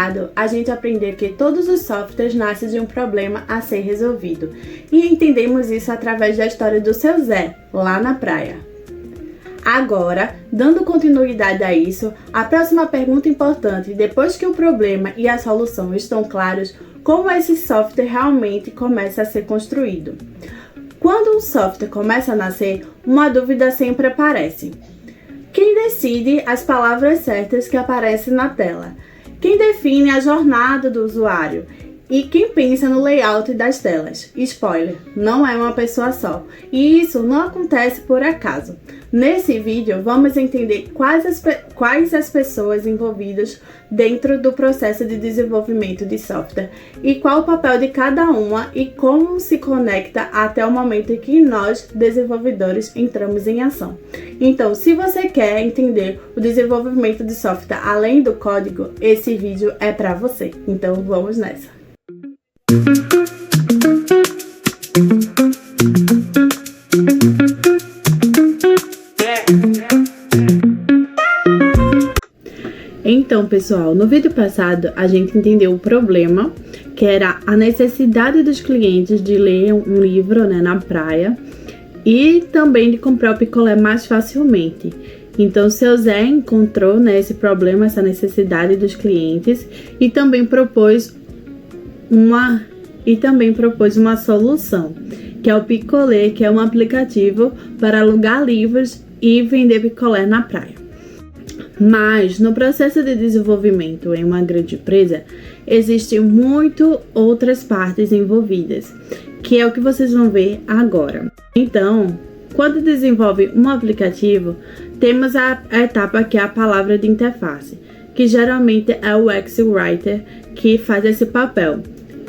passado, a gente aprendeu que todos os softwares nascem de um problema a ser resolvido. E entendemos isso através da história do seu Zé, lá na praia. Agora, dando continuidade a isso, a próxima pergunta importante, depois que o problema e a solução estão claros, como esse software realmente começa a ser construído? Quando um software começa a nascer, uma dúvida sempre aparece. Quem decide as palavras certas que aparecem na tela? Quem define a jornada do usuário? E quem pensa no layout das telas? Spoiler, não é uma pessoa só. E isso não acontece por acaso. Nesse vídeo, vamos entender quais as pessoas envolvidas dentro do processo de desenvolvimento de software e qual o papel de cada uma e como se conecta até o momento em que nós, desenvolvedores, entramos em ação. Então, se você quer entender o desenvolvimento de software além do código, esse vídeo é para você. Então, vamos nessa! Então, pessoal, no vídeo passado a gente entendeu o problema, que era a necessidade dos clientes de ler um livro, né, na praia e também de comprar o picolé mais facilmente. Então, o seu Zé encontrou, né, esse problema, essa necessidade dos clientes e também propôs uma solução, que é o Picolé, que é um aplicativo para alugar livros e vender picolé na praia. Mas no processo de desenvolvimento em uma grande empresa, existem muitas outras partes envolvidas, que é o que vocês vão ver agora. Então, quando desenvolve um aplicativo, temos a etapa que é a palavra de interface, que geralmente é o UX Writer que faz esse papel,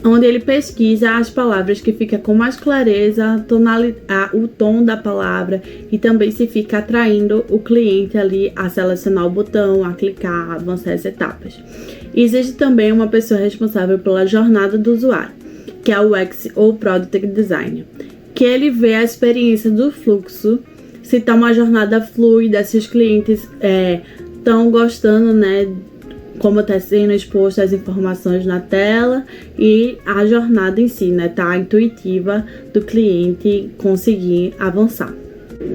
onde ele pesquisa as palavras que fica com mais clareza, o tom da palavra e também se fica atraindo o cliente ali a selecionar o botão, a clicar, a avançar as etapas. Existe também uma pessoa responsável pela jornada do usuário, que é o UX ou Product Designer, que ele vê a experiência do fluxo, se está uma jornada fluida, se os clientes estão gostando, né, como está sendo exposto as informações na tela e a jornada em si, né, tá intuitiva do cliente conseguir avançar.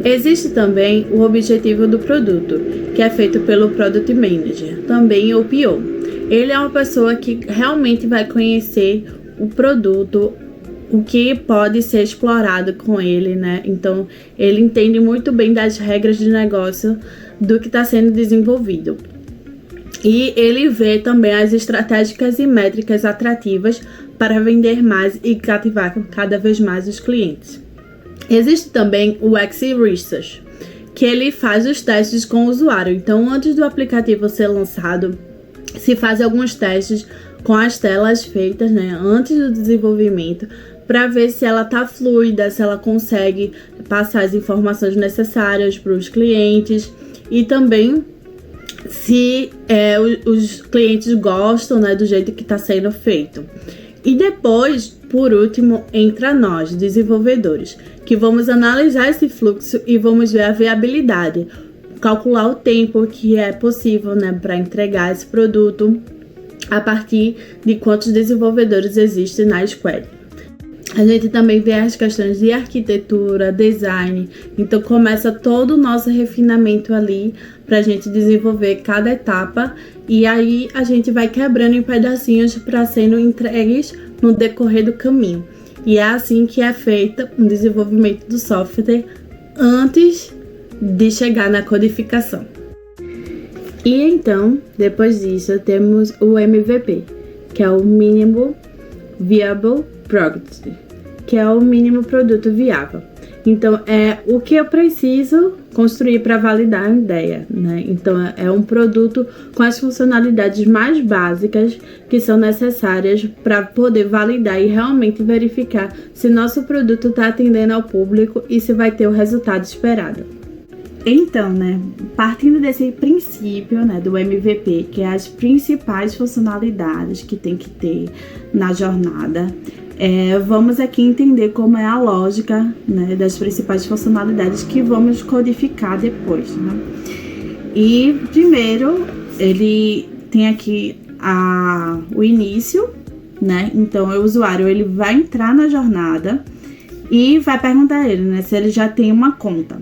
Existe também o objetivo do produto, que é feito pelo Product Manager, também o PO. Ele é uma pessoa que realmente vai conhecer o produto, o que pode ser explorado com ele, né? Então, ele entende muito bem das regras de negócio do que está sendo desenvolvido. E ele vê também as estratégicas e métricas atrativas para vender mais e cativar cada vez mais os clientes. Existe também o UX Research, que ele faz os testes com o usuário. Então, antes do aplicativo ser lançado, se faz alguns testes com as telas feitas, né, antes do desenvolvimento, para ver se ela está fluida, se ela consegue passar as informações necessárias para os clientes e também se os clientes gostam, né, do jeito que está sendo feito. E depois, por último, entra nós, desenvolvedores, que vamos analisar esse fluxo e vamos ver a viabilidade, calcular o tempo que é possível, né, para entregar esse produto a partir de quantos desenvolvedores existem na squad. A gente também vê as questões de arquitetura, design, então começa todo o nosso refinamento ali para a gente desenvolver cada etapa e aí a gente vai quebrando em pedacinhos para sendo entregues no decorrer do caminho. E é assim que é feito o desenvolvimento do software antes de chegar na codificação. E então, depois disso, temos o MVP, que é o Minimum Viable Product, que é o mínimo produto viável. Então, é o que eu preciso construir para validar a ideia, né? Então, é um produto com as funcionalidades mais básicas que são necessárias para poder validar e realmente verificar se nosso produto está atendendo ao público e se vai ter o resultado esperado. Então, né, partindo desse princípio, né, do MVP, que é as principais funcionalidades que tem que ter na jornada, vamos aqui entender como é a lógica, né, das principais funcionalidades que vamos codificar depois, né? E primeiro ele tem aqui o início, né? Então, o usuário ele vai entrar na jornada e vai perguntar a ele, né, se ele já tem uma conta.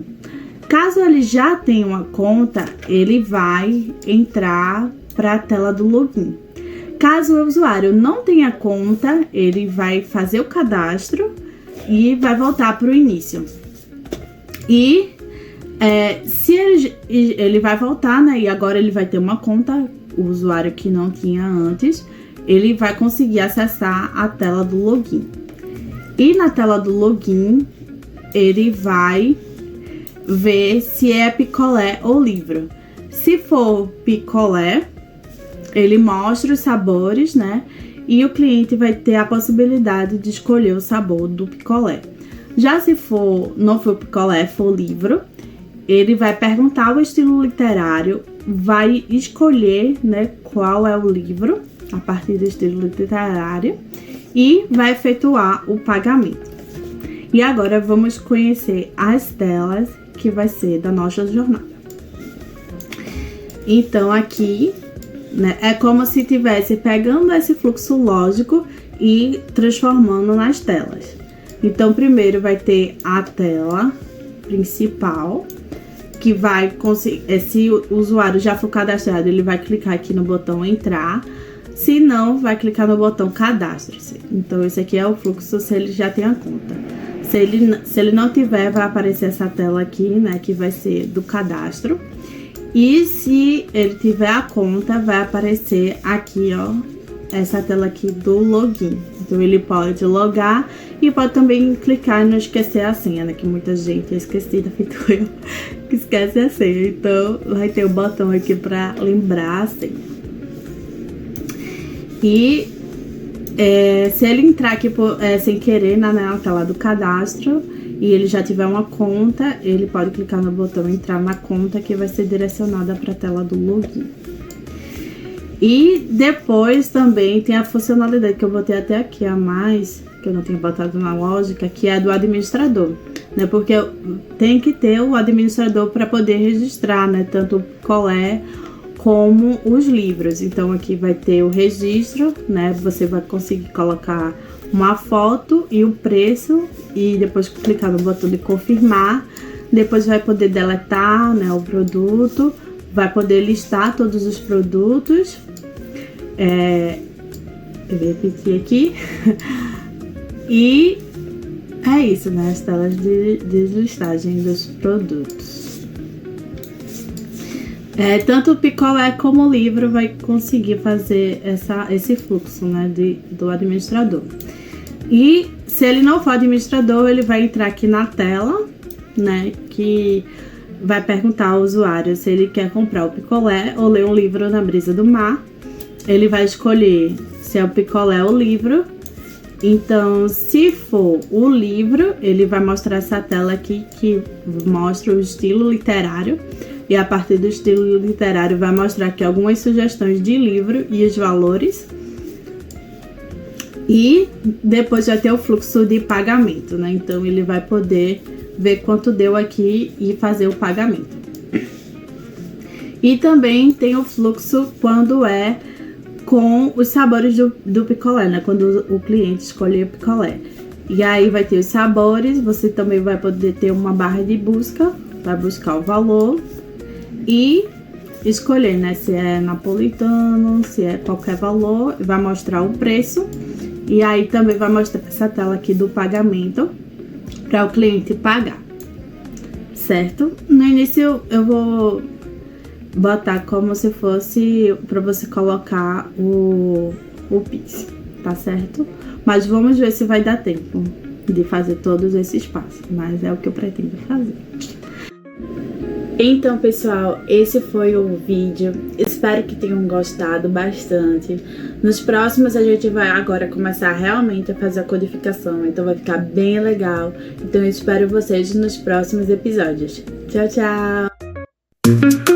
Caso ele já tenha uma conta, ele vai entrar para a tela do login. Caso o usuário não tenha conta, ele vai fazer o cadastro e vai voltar para o início. E se ele vai voltar, né? E agora ele vai ter uma conta, o usuário que não tinha antes, ele vai conseguir acessar a tela do login. E na tela do login, ele vai ver se é picolé ou livro. Se for picolé, ele mostra os sabores, né? E o cliente vai ter a possibilidade de escolher o sabor do picolé. Já se não for picolé, for livro, ele vai perguntar o estilo literário, vai escolher, né, qual é o livro a partir do estilo literário e vai efetuar o pagamento. E agora vamos conhecer as telas que vai ser da nossa jornada. Então aqui, né, é como se estivesse pegando esse fluxo lógico e transformando nas telas. Então primeiro vai ter a tela principal, que vai conseguir, se o usuário já for cadastrado, ele vai clicar aqui no botão entrar. Se não, vai clicar no botão cadastre-se. Então esse aqui é o fluxo se ele já tem a conta. Se ele não tiver, vai aparecer essa tela aqui, né, que vai ser do cadastro. E se ele tiver a conta, vai aparecer aqui, ó, essa tela aqui do login. Então ele pode logar e pode também clicar e não esquecer a senha, né, que muita gente é esquecida, feito eu, que esquece a senha. Então vai ter o botão aqui para lembrar a senha. E se ele entrar aqui sem querer na tela do cadastro e ele já tiver uma conta, ele pode clicar no botão entrar na conta, que vai ser direcionada para a tela do login. E depois também tem a funcionalidade que eu botei até aqui a mais, que eu não tinha botado na lógica, que é do administrador, né? Porque tem que ter o administrador para poder registrar, né, tanto o picolé como os livros. Então aqui vai ter o registro, né? Você vai conseguir colocar uma foto e o preço e depois clicar no botão de confirmar. Depois vai poder deletar, né, o produto, vai poder listar todos os produtos. Eu vou repetir aqui. E é isso, né? As telas de deslistagem dos produtos. Tanto o picolé como o livro vai conseguir fazer esse fluxo, né, do administrador. E se ele não for administrador, ele vai entrar aqui na tela, né, que vai perguntar ao usuário se ele quer comprar o picolé ou ler um livro na brisa do mar. Ele vai escolher se é o picolé ou o livro. Então, se for o livro, ele vai mostrar essa tela aqui que mostra o estilo literário. E a partir do estilo literário vai mostrar aqui algumas sugestões de livro e os valores. E depois vai ter o fluxo de pagamento, né? Então ele vai poder ver quanto deu aqui e fazer o pagamento. E também tem o fluxo quando é com os sabores do picolé, né? Quando o cliente escolher o picolé. E aí vai ter os sabores, você também vai poder ter uma barra de busca, vai buscar o valor e escolher, né, se é napolitano, se é qualquer valor, vai mostrar o preço e aí também vai mostrar essa tela aqui do pagamento para o cliente pagar, certo? No início eu vou botar como se fosse para você colocar o Pix, tá certo? Mas vamos ver se vai dar tempo de fazer todos esses passos, mas é o que eu pretendo fazer. Então, pessoal, esse foi o vídeo. Espero que tenham gostado bastante. Nos próximos a gente vai agora começar realmente a fazer a codificação, então vai ficar bem legal. Então eu espero vocês nos próximos episódios. Tchau, tchau!